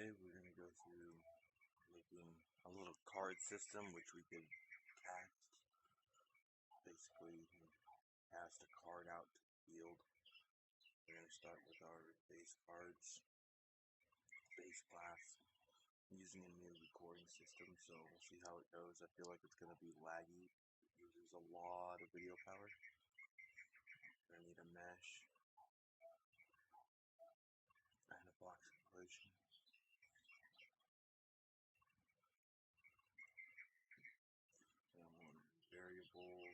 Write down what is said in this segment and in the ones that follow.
Today we're going to go through making a little card system which we could cast. Basically, you can cast a card out to the field. We're going to start with our base cards, base class, using a new recording system, so we'll see how it goes. I feel like it's going to be laggy. It uses a lot of video power. We're going to need a mesh and a box equation. Variable,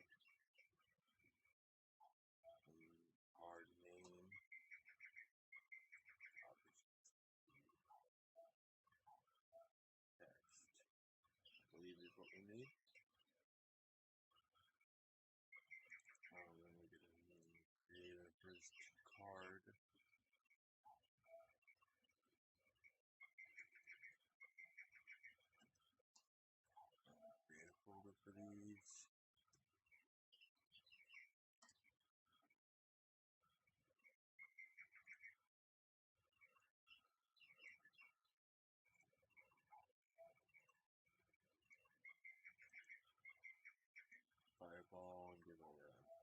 card name, text, I believe is what we need. Then we're going to create our first card. Create a folder for these. Fireball and give it a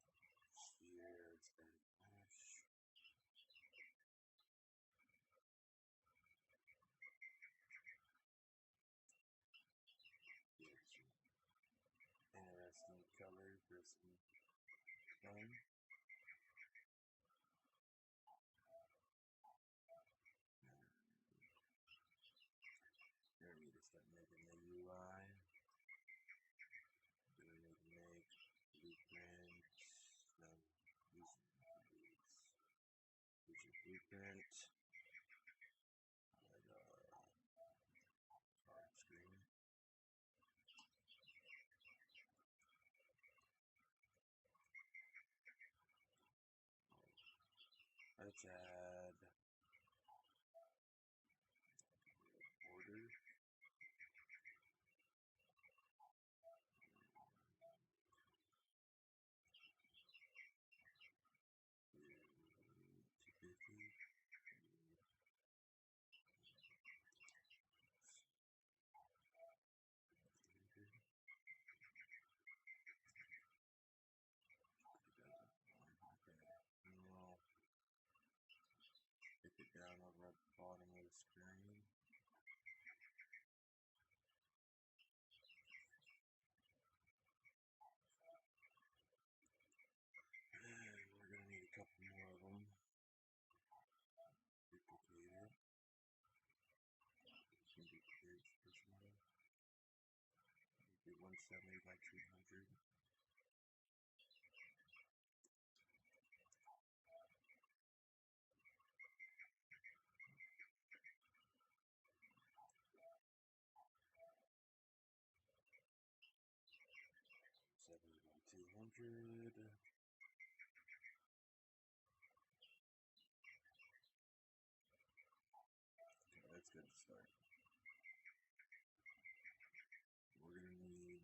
sphere instead of mesh. Interesting color for some fun. Here we need to start making the UI. Do we need to make blueprints? No, use your blueprint. Card screen. Let's add border. Stick it down over at the bottom of the screen. And we're going to need a couple more of them. Duplicate it. Some duplicates for some. Maybe 170 by 200. By 200. Okay, that's good to start. We're going to need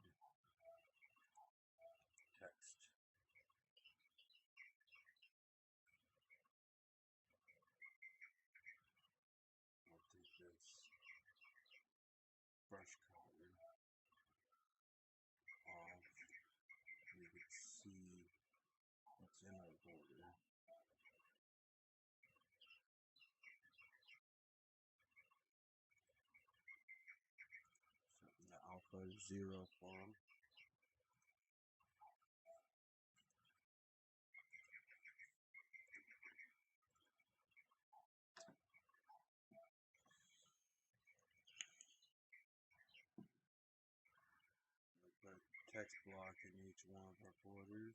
text. I'll take this brush color off. We can see what's in our border. Set the alpha 0 for them. Put a text block in each one of our borders.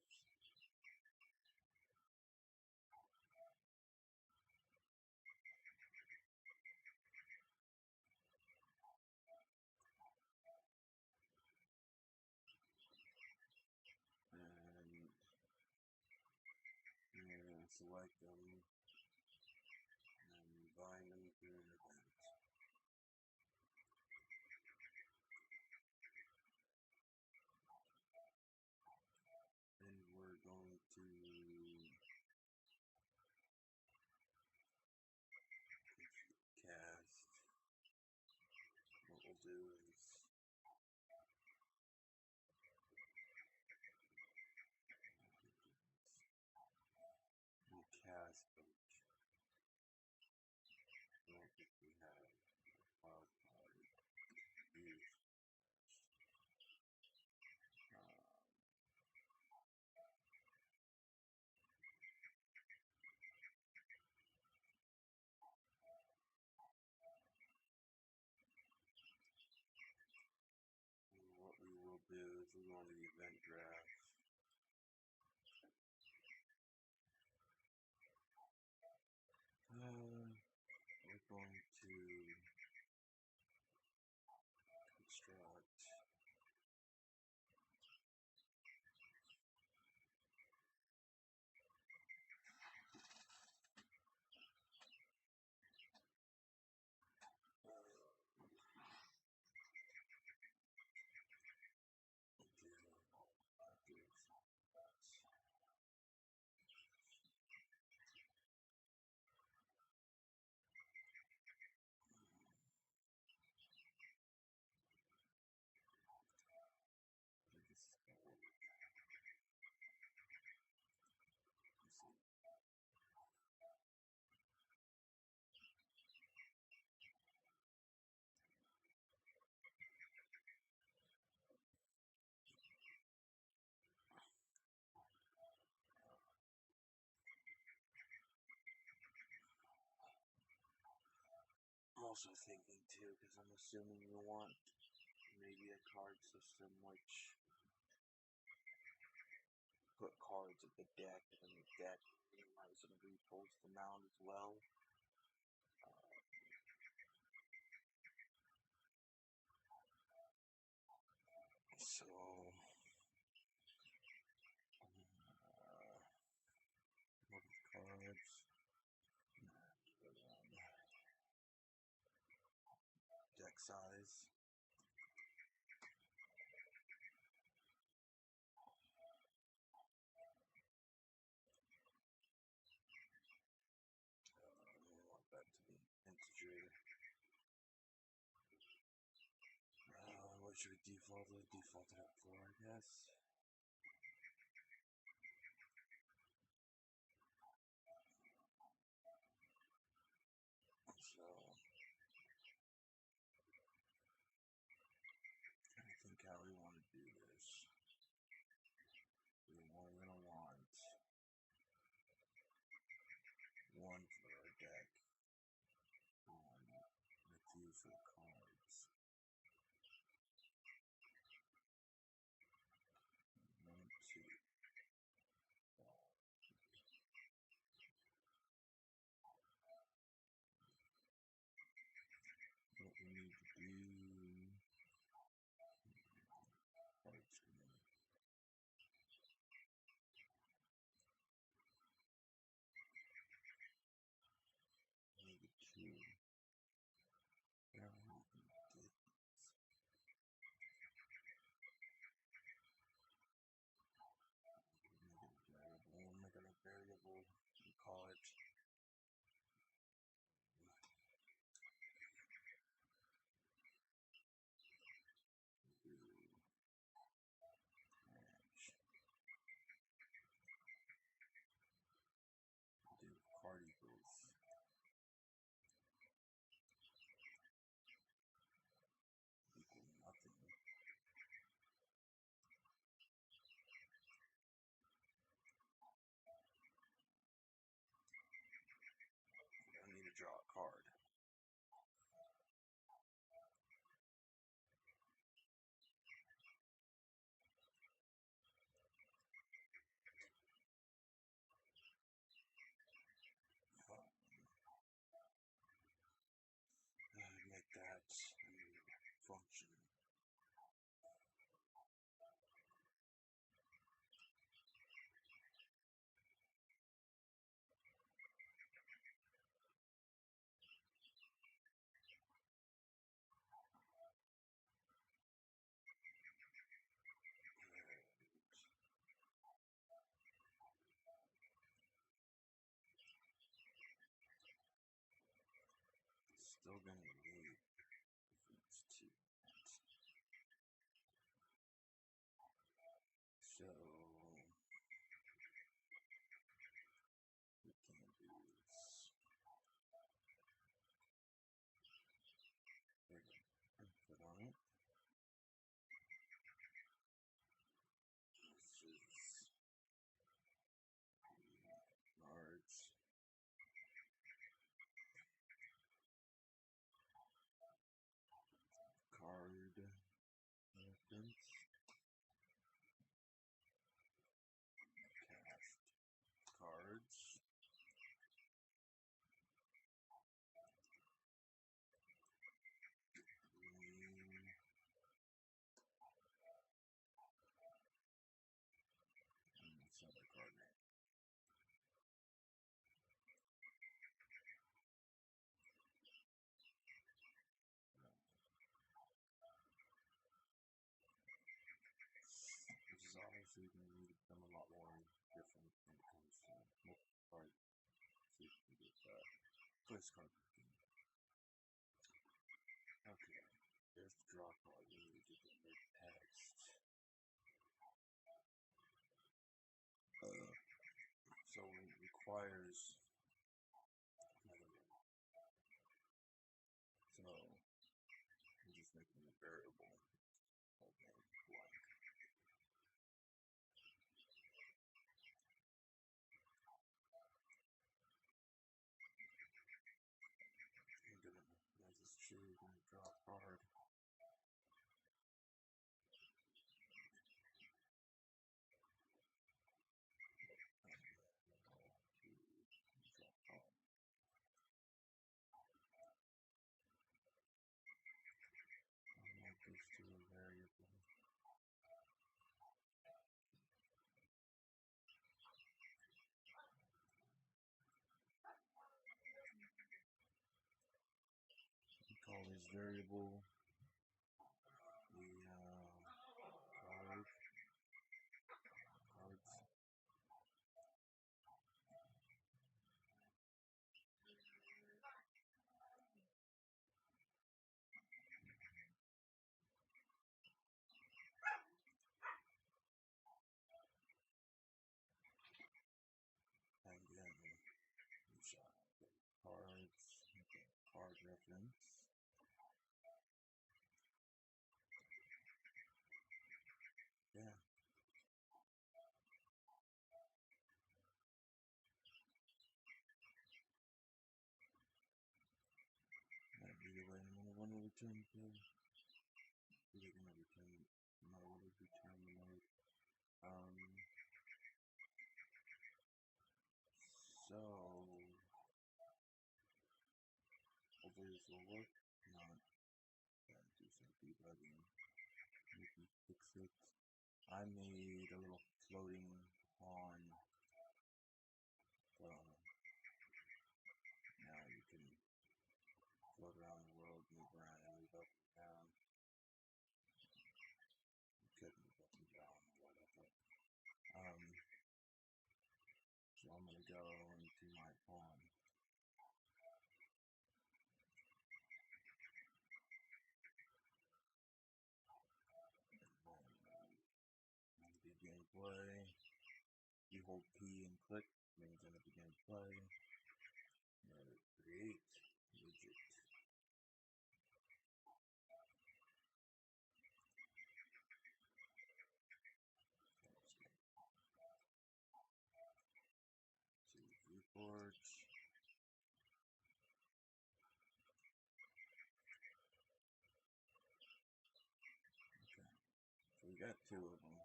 And we're going to select them and bind them to an event. And we're going to cast we'll do is recast each. I don't think we have wild card use. What we will do is we'll go into the event graph. We're going to construct I'm also thinking too, because I'm assuming you want maybe a card system which put cards at the deck, and then the deck minimizes and repulls them out as well. So what are the cards? Deck size. We want that to be integer. What should we default it? Default it at 4, I guess. So I think how we want to do this. We're gonna want one for our deck, and a few for the cards. 1, 2. What we need to do. Cards maybe 2. Yeah, we need this. We'll make it a variable. We call it. Do card equals. Equal nothing. I need to draw a card. Make that a new function. Still gonna need these 2. So we can do this. Put on it. This is large. Card reference. Cast cards. And this other card name. Which is obviously going to become a lot more different when it comes to multi-card. So you can get that first card. Okay, there's the draw card. We need to get their text. So it requires another one. So I'm just making a variable called name blank. I'm gonna, as is true, gonna draw a card. I'll make this to a variable. We call this variable the cards. And then we shall get cards, card reference. Yeah. That'd be the way I'm gonna want to return to. We're gonna return mode, return mode. So hopefully this will work. Not gonna do some debugging. Maybe fix it. I made a little floating pawn. Now you can float around the world, move around, and move up and down. You could move up and down, whatever. So I'm gonna go into my pawn. And then begin play. You hold P and click, means gonna begin play. Create widget. To viewport. Okay, so we got two of them.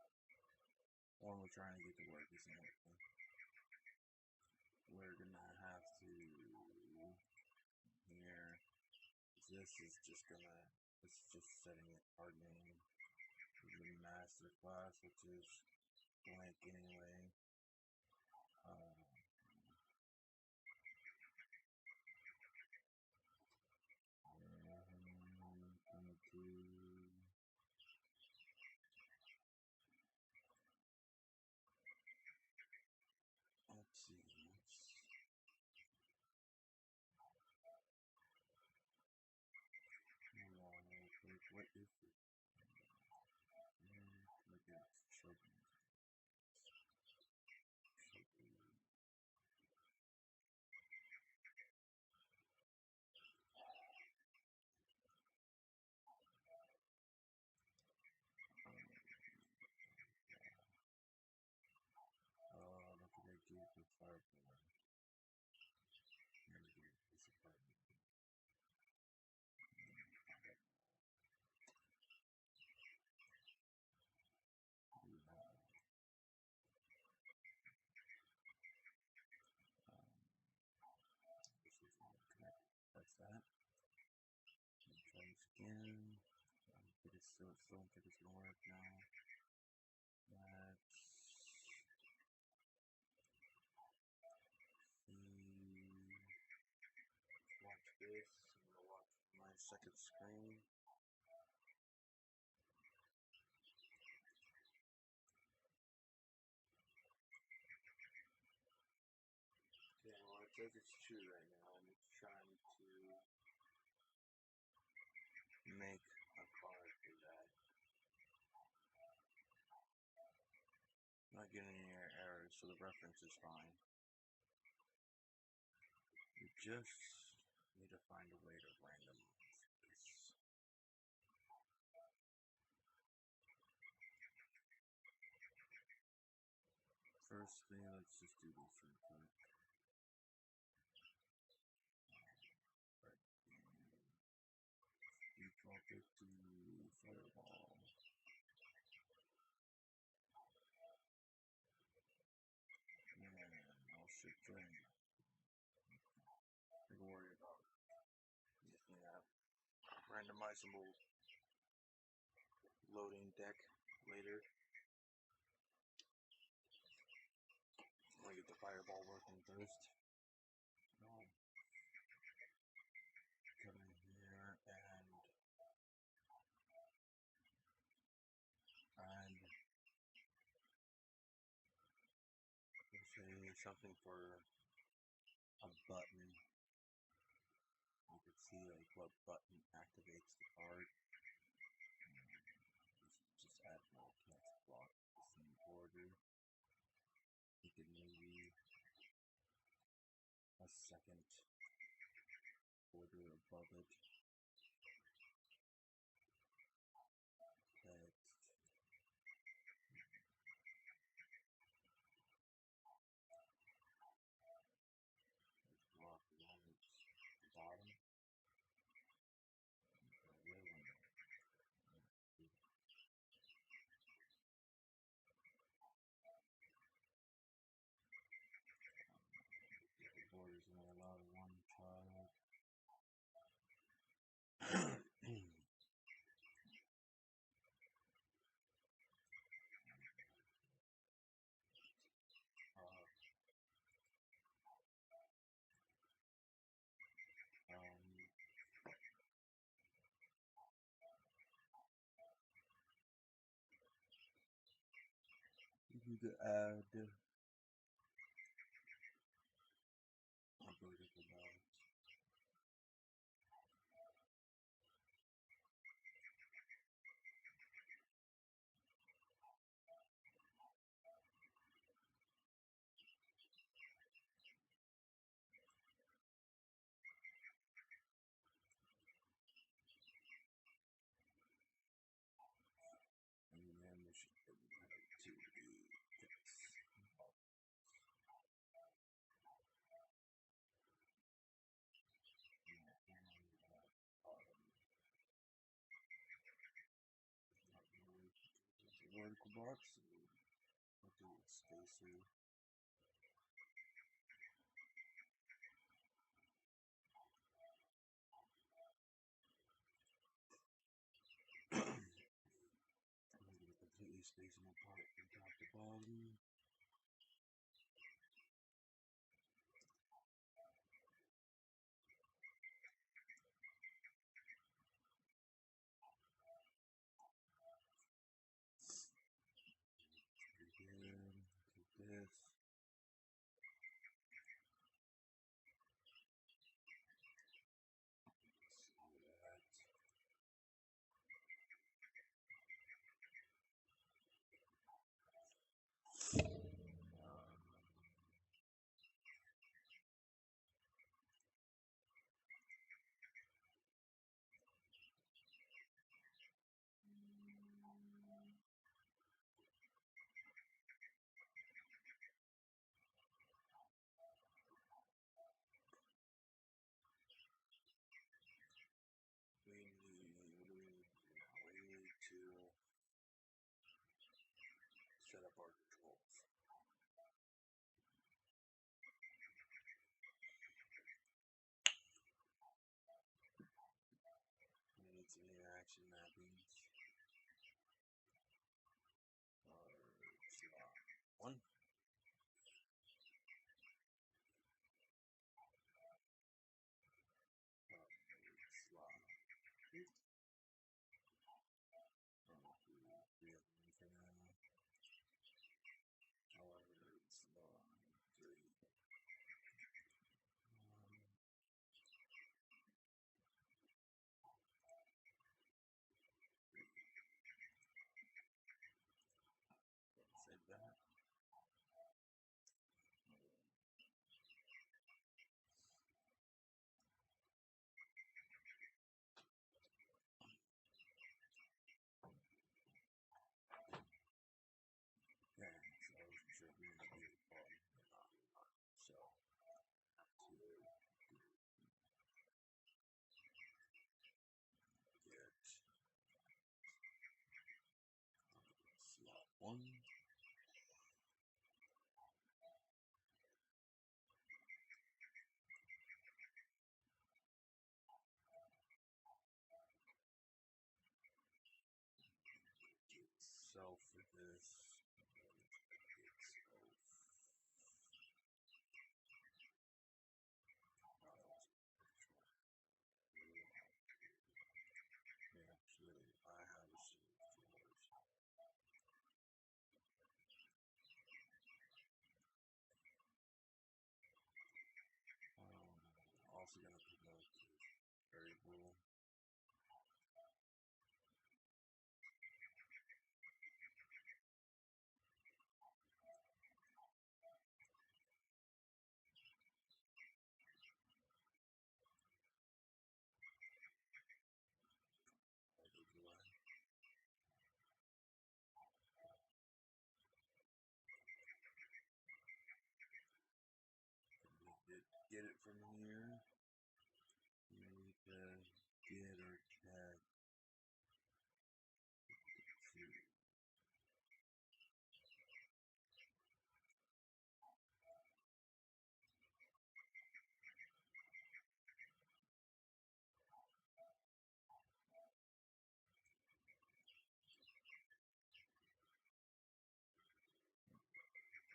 One we're trying to get to work isn't working. We're gonna have to here. This is just setting a card name. The master class, which is blank anyway. Let's see. What is it? Look at children. so it still don't think it's gonna work now. Let's watch this. I'm gonna watch my second screen. Okay, well it says it's true right now, and it's trying to make a card for that. Not getting any errors, so the reference is fine. We just need to find a way to randomize this. First thing, let's just do this real quick. Default it to Fireball. And I'll ship thing. Don't worry about using that randomizable loading deck later. I'm gonna get the Fireball working first. I'll come in here and say something for a button. You can see like what button activates the card. Just add more text block to the same border. You could maybe a second border above it. Text. Block along its bottom. The borders only allow one child. You could add a vertical box. And then we should go to the text box. Vertical box. We'll do a spacer. I'm going to completely space them apart from top to bottom. Pretty good. Take this. We need to set up our controls. We need some interaction mappings. that. Yeah, so I wasn't sure if we were going to be able to follow me or not. So I have to get slot 1. Get self for this. Get self. Yeah, actually, I have a saved yours. Also going to promote this variable. Get it from here. We need to get our cat to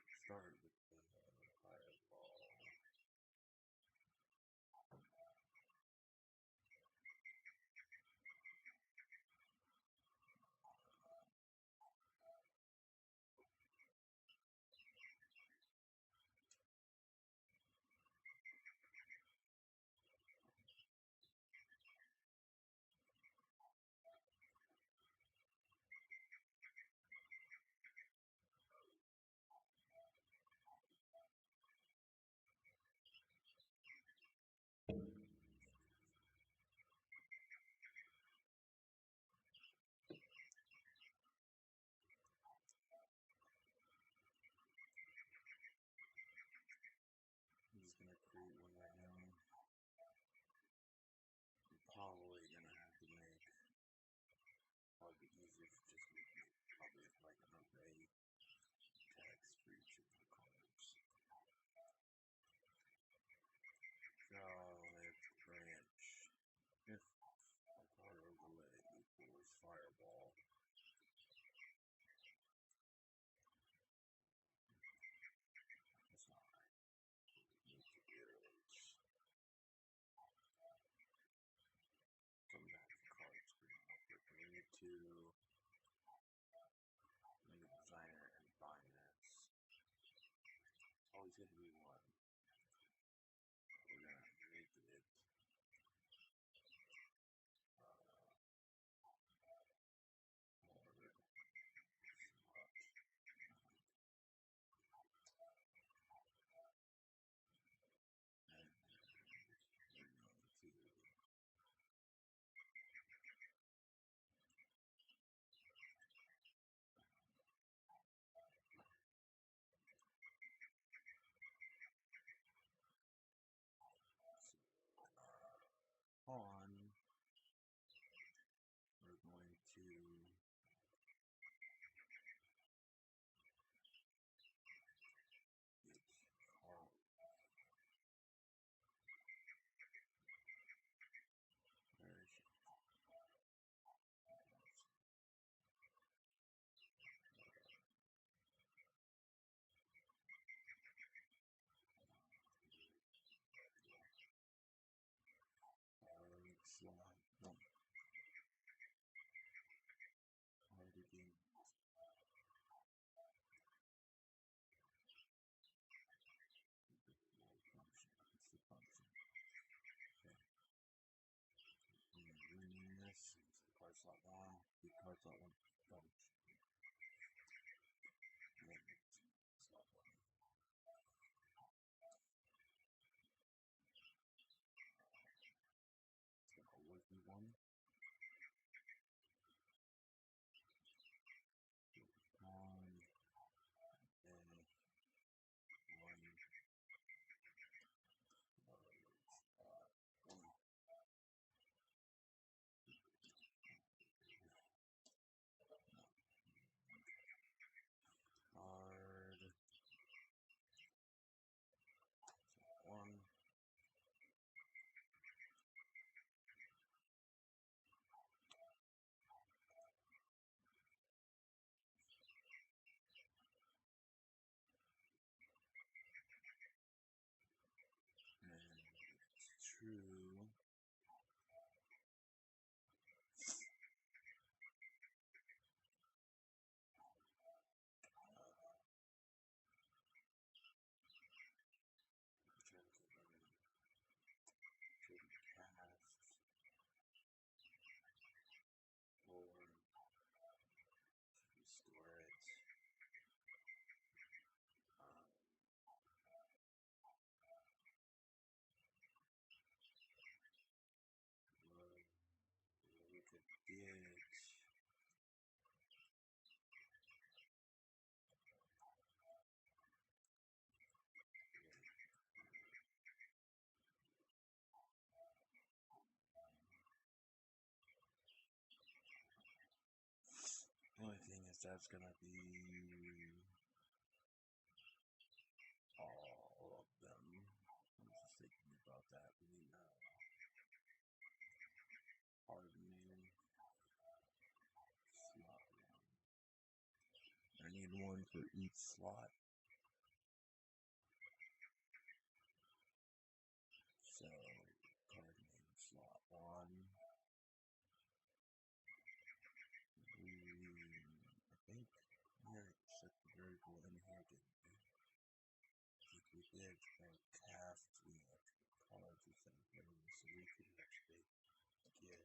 start with the fireball. I'm just going to create one right now. I'm probably going to have to make, probably be easier if just make it probably like an array text for each of the cards. So if branch, if a card overlay equals fireball, that's not right. Need to come back to card screen real quick. We need to make a designer and bind this. It's always going to be one. We're going to make it on, we're going to get card. Where is it? Slide. No. Card again. It's the function. Okay. I'm going to rename this. It's card slot 1. Get card slot 1. Double. one. One. True. Restore it. We could get the only thing is that's gonna be all of them. I'm just thinking about that. We need hardening slot one. I need one for each slot. So hardening slot one. I think here set the variable in here, didn't we? I think we did. Cast we have cards we set variable, so we could actually get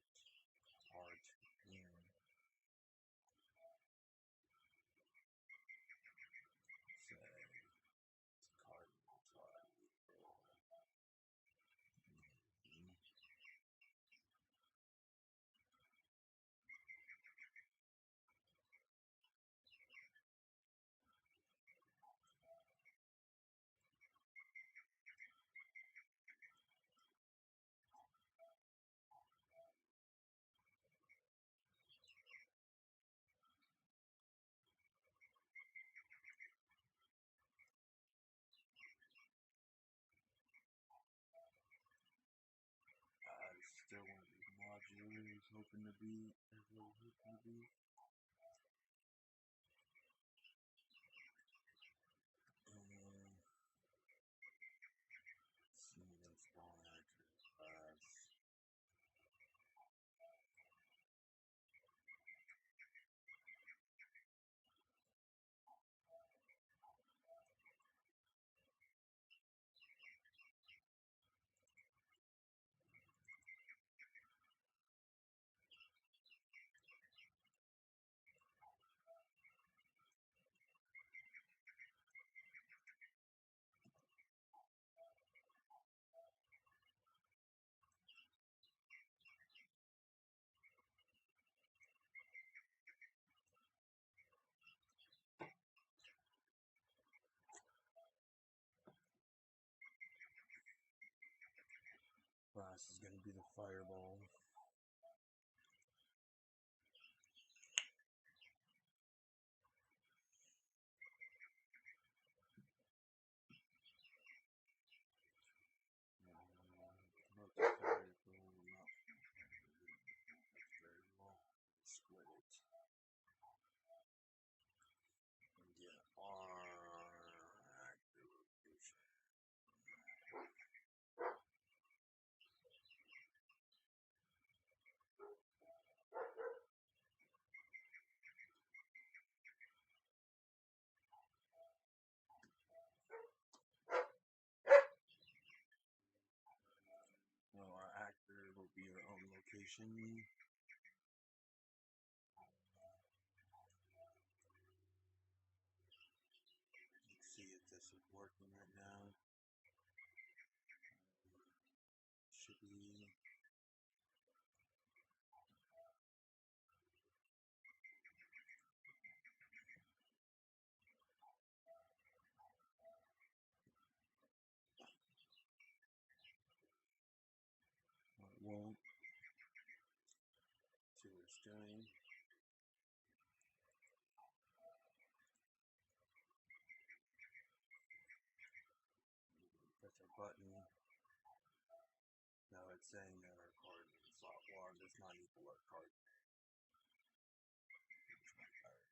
cards here. Still one of these modulars hoping to be as well as hoping to be. Single spawn actor class. Class is going to be the fireball. Split it. And get our active location. So our actor will be our own location. You can see if this is working right now. Should be. won't. See what it's doing. Press our button. Now it's saying that our card is slot 1 does not equal our card.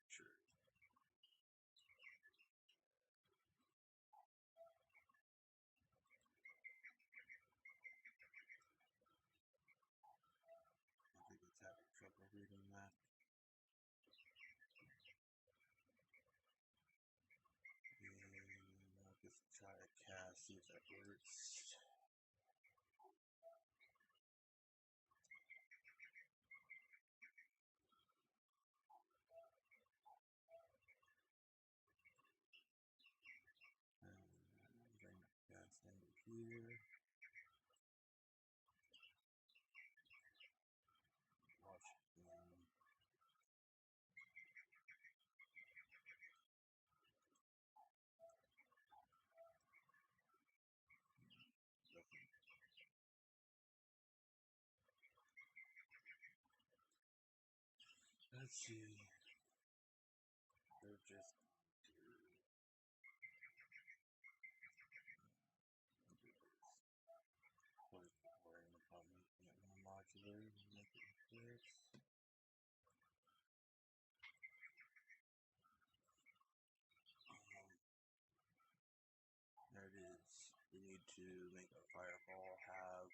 Sure. I think it's having trouble reading that. And I'll just try to cast, see if that works. Bring the cast into here. Watch it. Let's see. They're just worrying about making it more modular and make it this. There it is. We need to make a fireball have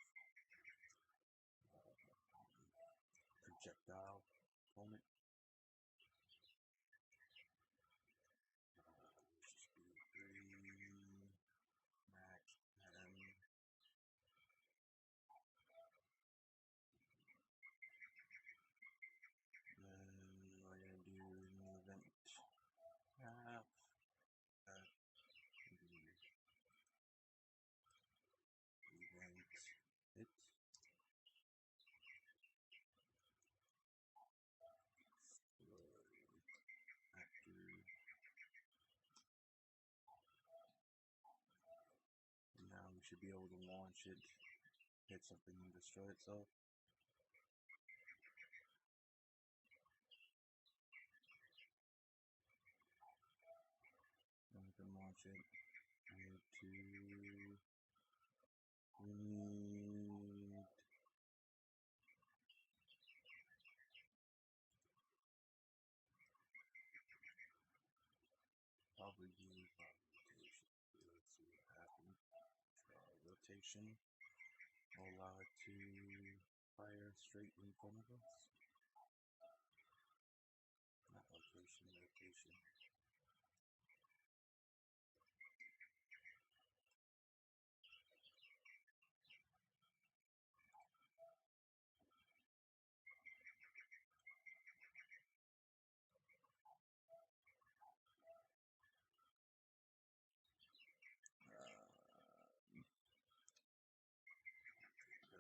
projectile component. Just be 3 max 10. Then we're gonna do an event half. Event it. After now we should be able to launch it, hit something and destroy itself. And we can launch it. We need probably use rotation. Let's see what happens. Rotation will allow it to fire straight in front of us. Not rotation, rotation.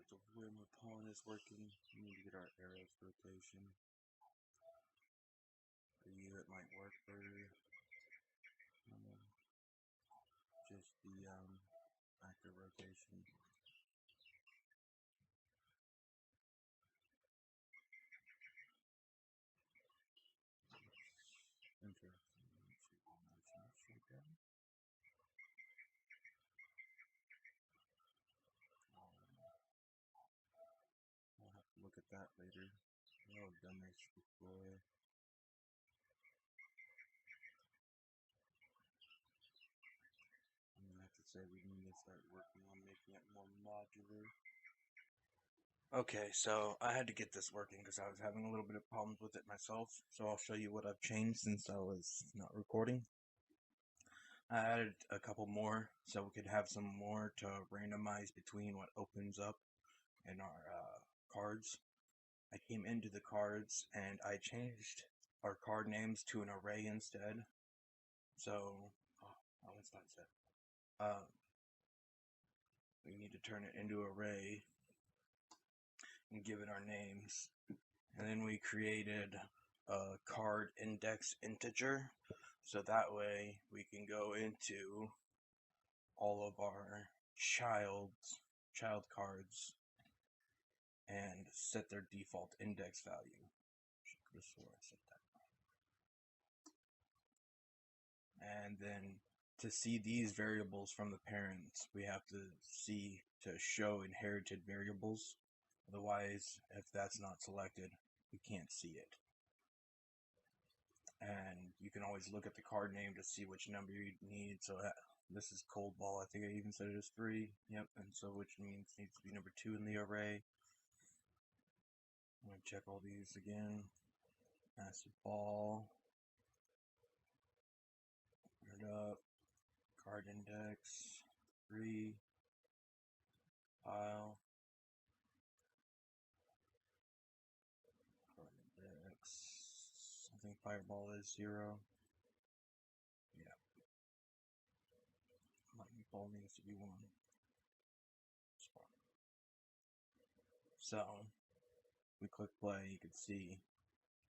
So when my pawn is working, we need to get our arrows rotation. For you, it might work for just the active rotation. Interesting. I'll have to look at that later. I've done this before. I'm gonna have to say we need to start working on making it more modular. Okay, so I had to get this working because I was having a little bit of problems with it myself. So I'll show you what I've changed since I was not recording. I added a couple more so we could have some more to randomize between what opens up in our cards. I came into the cards and I changed our card names to an array instead. So, what's that said? We need to turn it into array and give it our names. And then we created a card index integer, so that way we can go into all of our child cards and set their default index value. And then to see these variables from the parents, we have to see to show inherited variables. Otherwise, if that's not selected, we can't see it. And you can always look at the card name to see which number you need. So this is cold ball. I think I even said it is 3. Yep. And so which means needs to be number 2 in the array. I'm going to check all these again. Massive ball. Put it up. Card index 3. Pile. Card index. I think fireball is 0. Yeah. Lightning ball needs to be 1. So we click play, you can see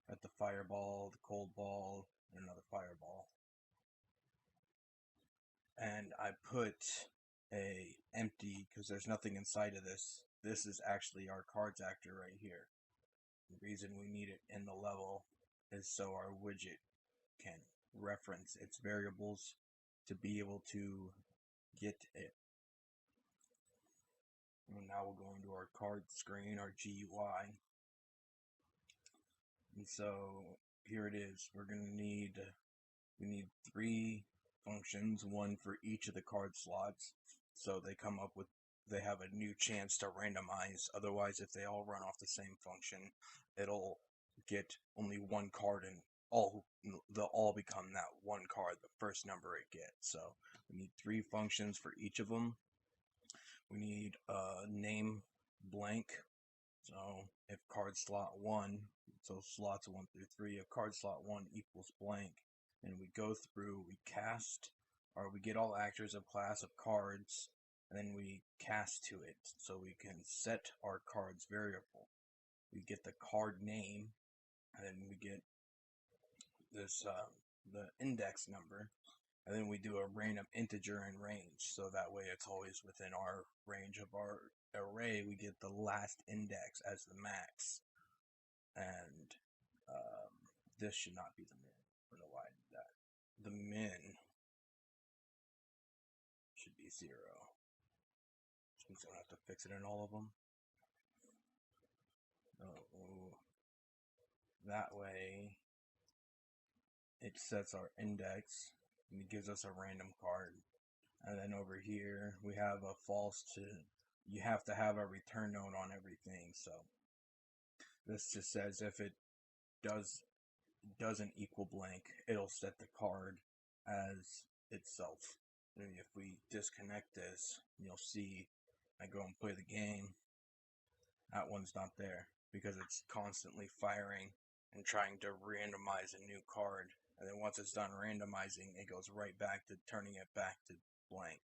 at the fireball, the cold ball, and another fireball. And I put a empty because there's nothing inside of this. This is actually our cards actor right here. The reason we need it in the level is so our widget can reference its variables to be able to get it. And now we'll go into our card screen, our GUI. And so here it is. We need 3 functions, 1 for each of the card slots. So they have a new chance to randomize. Otherwise, if they all run off the same function, it'll get only 1 card and they'll all become that 1 card, the first number it gets. So we need 3 functions for each of them. We need a name blank. So if card slot 1, so slots 1 through 3, if card slot 1 equals blank, and we go through, we cast, or we get all actors of class of cards, and then we cast to it, so we can set our card's variable. We get the card name, and then we get this the index number, and then we do a random integer in range, so that way it's always within our range of our array. We get the last index as the max, and this should not be the min. I don't know why I did that. The min should be 0. Which means I don't have to fix it in all of them. Oh, that way it sets our index and it gives us a random card. And then over here we have a false to, you have to have a return node on everything. So this just says if it doesn't equal blank, it'll set the card as itself. And if we disconnect this, you'll see I go and play the game, that one's not there because it's constantly firing and trying to randomize a new card. And then once it's done randomizing, it goes right back to turning it back to blank.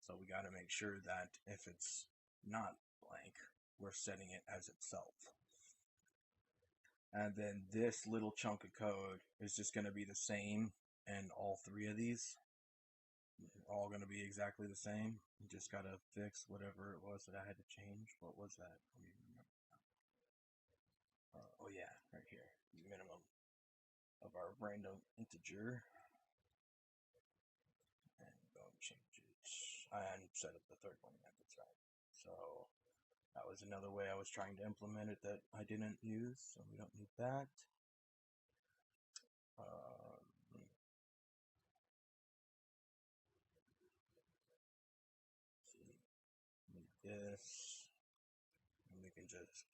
So we got to make sure that if it's not blank, we're setting it as itself. And then this little chunk of code is just going to be the same in all 3 of these. They're all going to be exactly the same. You just got to fix whatever it was that I had to change. What was that? Oh yeah, right here. Minimum of our random integer. And go and change it. And set up the 3rd one. That's right. So that was another way I was trying to implement it that I didn't use. So we don't need that. Need this. And we can just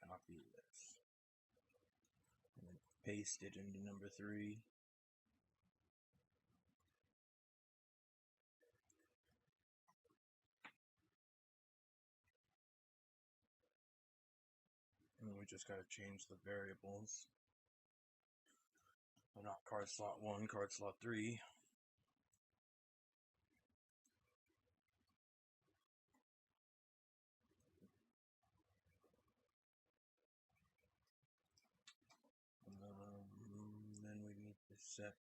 copy this. And then paste it into number 3. And then we just got to change the variables. So not card slot 1, card slot 3. Then we need to set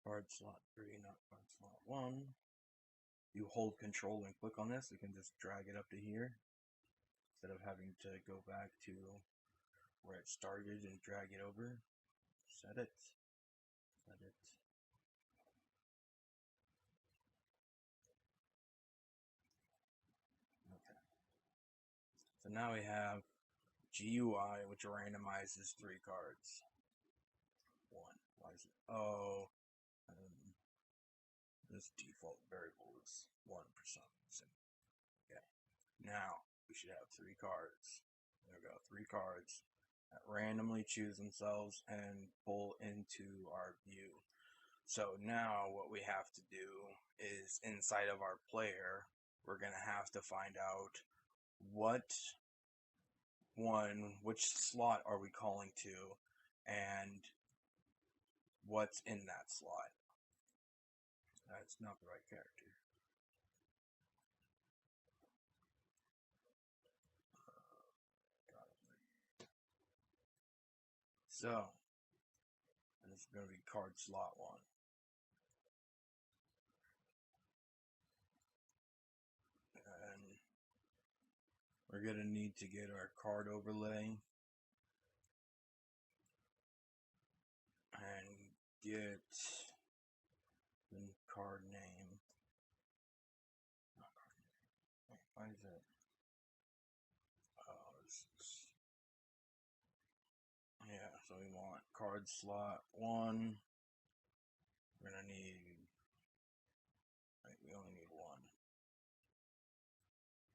card slot 3, not card slot 1. you hold control and click on this, we can just drag it up to here instead of having to go back to where it started and drag it over. Set it. Okay. So now we have GUI, which randomizes 3 cards. 1. Why is it? Oh, this default variable is 1 for some reason. Okay. Now we should have 3 cards. There we go. 3 cards that randomly choose themselves and pull into our view. So now what we have to do is inside of our player, we're going to have to find out which slot are we calling to, and what's in that slot. That's not the right character. So, this is going to be card slot 1. And we're going to need to get our card overlay and get the card name. Not card name. Wait, why is it? Yeah, so we want card slot 1. We're going to need, we only need 1.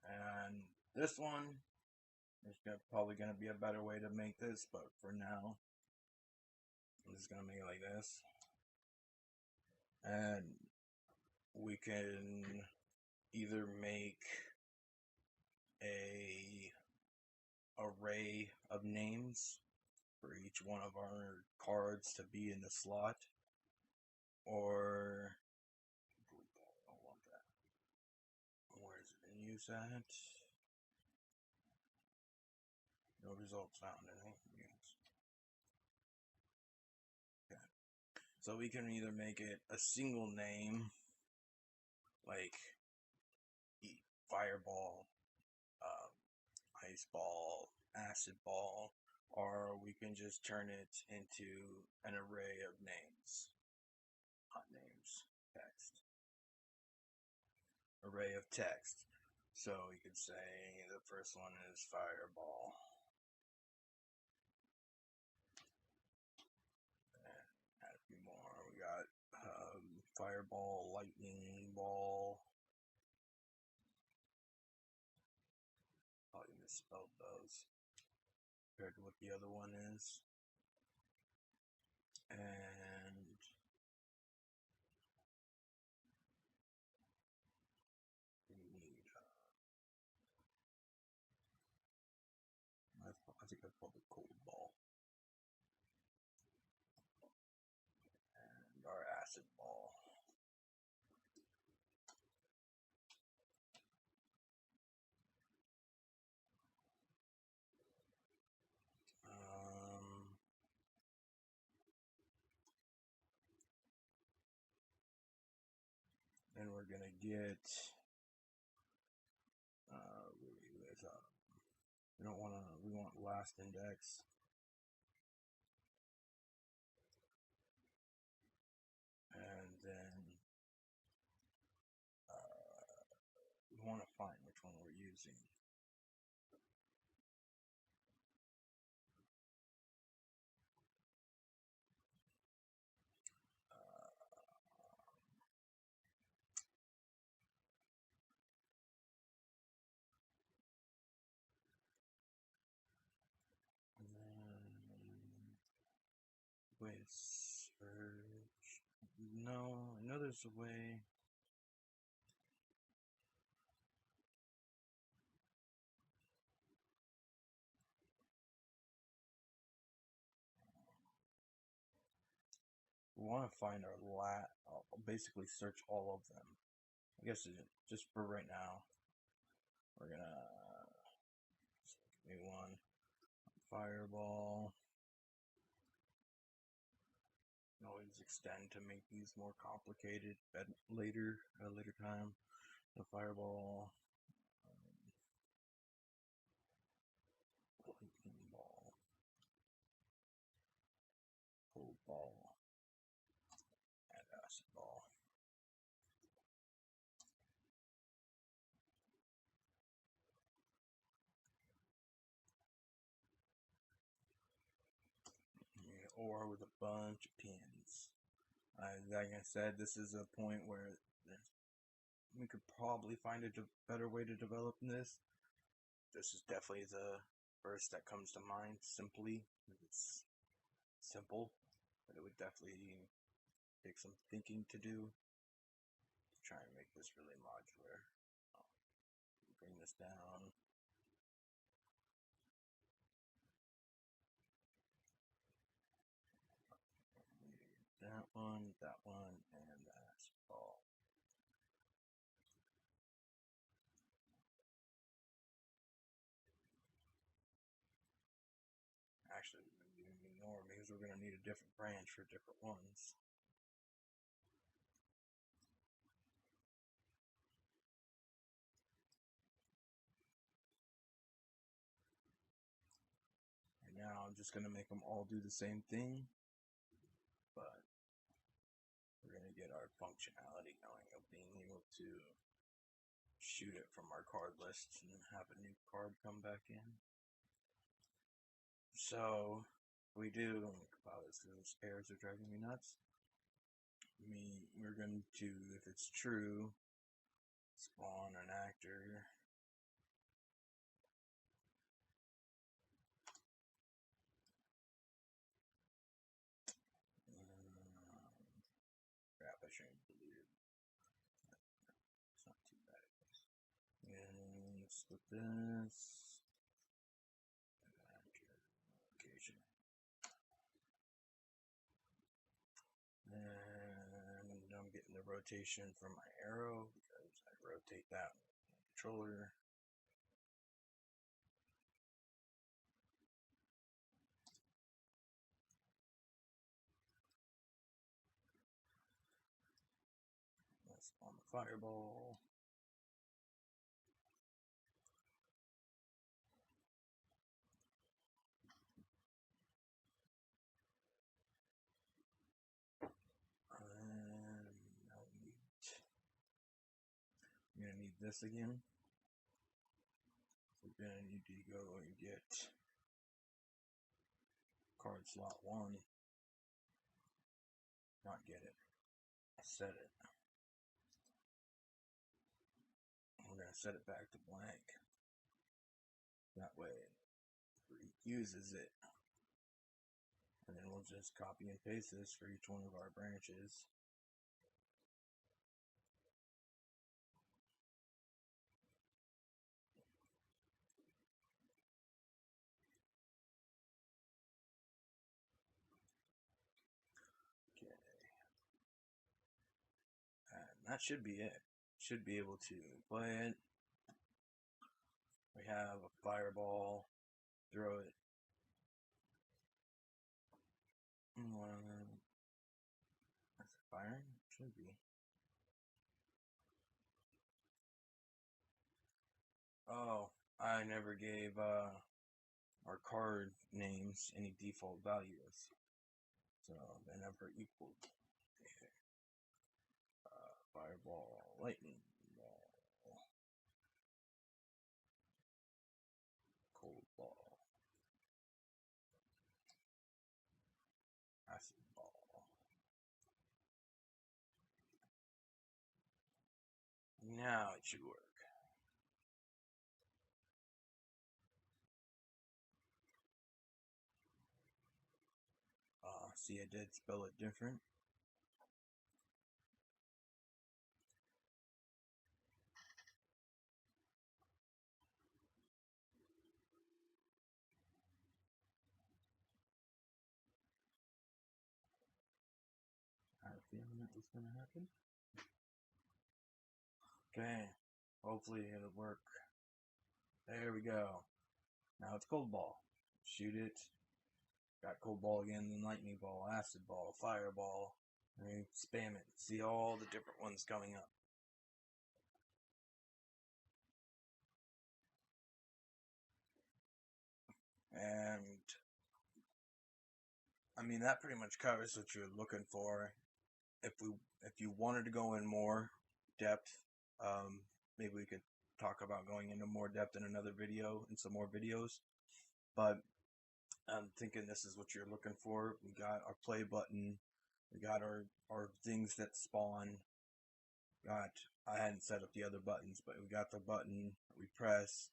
And this one, there's probably going to be a better way to make this, but for now, I'm just going to make it like this. And we can either make a array of names for each one of our cards to be in the slot, or delete that. I don't want that. Where is it going to use that? No results found. Yes. Okay. So we can either make it a single name, like fireball, ice ball, acid ball, or we can just turn it into an array of names. Not names, text. Array of text. So we could say the first one is fireball. And add a few more. We got fireball, lightning ball. Probably misspelled those compared to what the other one is. And we need, I think that's called a cold ball. And our acid ball. Then we're gonna get we want last index. And then we want to find which one we're using. With search. No, I know there's a way. We want to find our basically search all of them. I guess just for right now, we're gonna give me one fireball. Always extend to make these more complicated at later time. The fireball, lightning ball, cold ball, and acid ball. Or with a bunch of pins. Like I said, this is a point where we could probably find a better way to develop this. This is definitely the first that comes to mind, simply. It's simple, but it would definitely take some thinking to do to try and make this really modular. Bring this down. That one, and that ball. Actually, we're going to ignore because we're going to need a different branch for different ones. And now I'm just going to make them all do the same thing, but we're going to get our functionality going of being able to shoot it from our card list and have a new card come back in. So we do, wow, those errors are driving me nuts. We're going to, if it's true, spawn an actor. Crap, I shouldn't have deleted. It's not too bad, I guess. And let's split this. Location. And I'm getting the rotation from my arrow because I rotate that with the controller. Let's spawn the fireball. I'm gonna need this again. We're gonna need to go and get card slot 1. Not get it. Set it. We're gonna set it back to blank. That way it uses it. And then we'll just copy and paste this for each one of our branches. That should be it. Should be able to play it. We have a fireball. Throw it. That's firing? Should be. Oh, I never gave our card names any default values. So they never equaled. Fireball, lightning ball, cold ball, acid ball. Now it should work. See, I did spell it different. I had a feeling that was going to happen. Okay, hopefully it'll work. There we go. Now it's cold ball. Shoot it. Got cold ball again, then lightning ball, acid ball, fireball. And spam it. See all the different ones coming up. I mean, that pretty much covers what you're looking for. If you wanted to go in more depth, maybe we could talk about going into more depth in another video, in some more videos. But I'm thinking this is what you're looking for. We got our play button. We got our things that spawn. I hadn't set up the other buttons, but we got the button we press.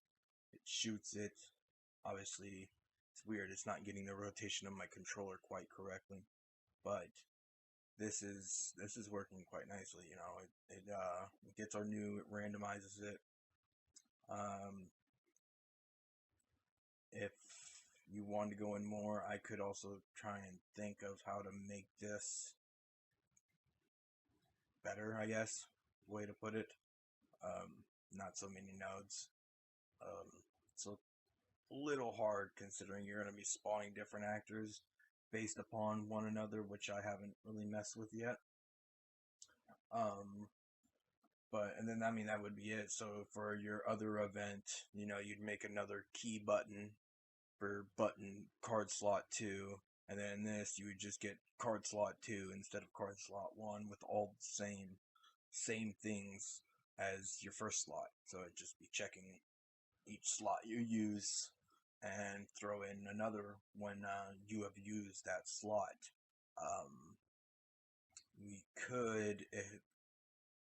It shoots it. Obviously, it's weird. It's not getting the rotation of my controller quite correctly, but this is working quite nicely. You know, it gets our new, it randomizes it. If you want to go in more, I could also try and think of how to make this better, I guess, way to put it. Not so many nodes. It's a little hard considering you're going to be spawning different actors based upon one another, which I haven't really messed with yet. But, and then, I mean, that would be it. So for your other event, you know, you'd make another key button for button card slot 2, and then this you would just get card slot 2 instead of card slot 1 with all the same things as your first slot. So it'd just be checking each slot you use and throw in another when you have used that slot. We could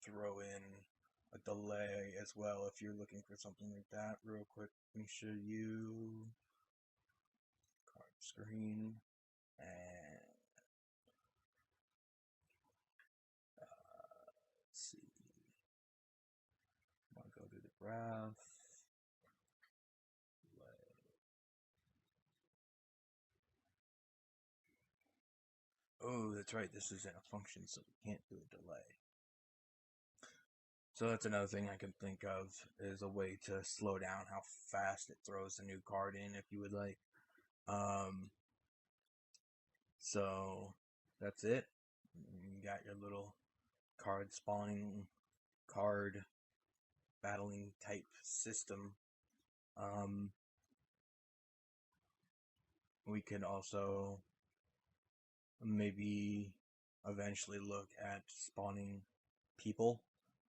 throw in a delay as well if you're looking for something like that. Real quick, let me show you card screen, and let's see. I'm gonna go to the graph. Oh, that's right. This isn't a function, so we can't do a delay. So that's another thing I can think of is a way to slow down how fast it throws a new card in, if you would like. So that's it. You got your little card spawning, card battling type system. We can also maybe eventually look at spawning people,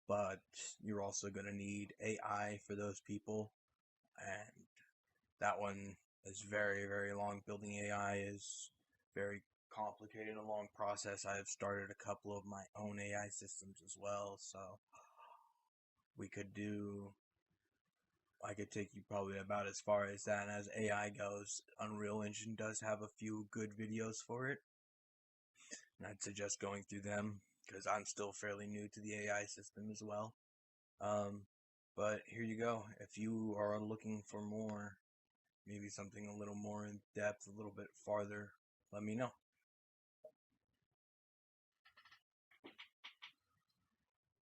but you're also going to need AI for those people, and that one is very, very long. Building AI is very complicated, a long process. I have started a couple of my own AI systems as well, so I could take you probably about as far as that. As AI goes, Unreal Engine does have a few good videos for it, and I'd suggest going through them because I'm still fairly new to the AI system as well. But here you go. If you are looking for more, maybe something a little more in depth, a little bit farther, let me know.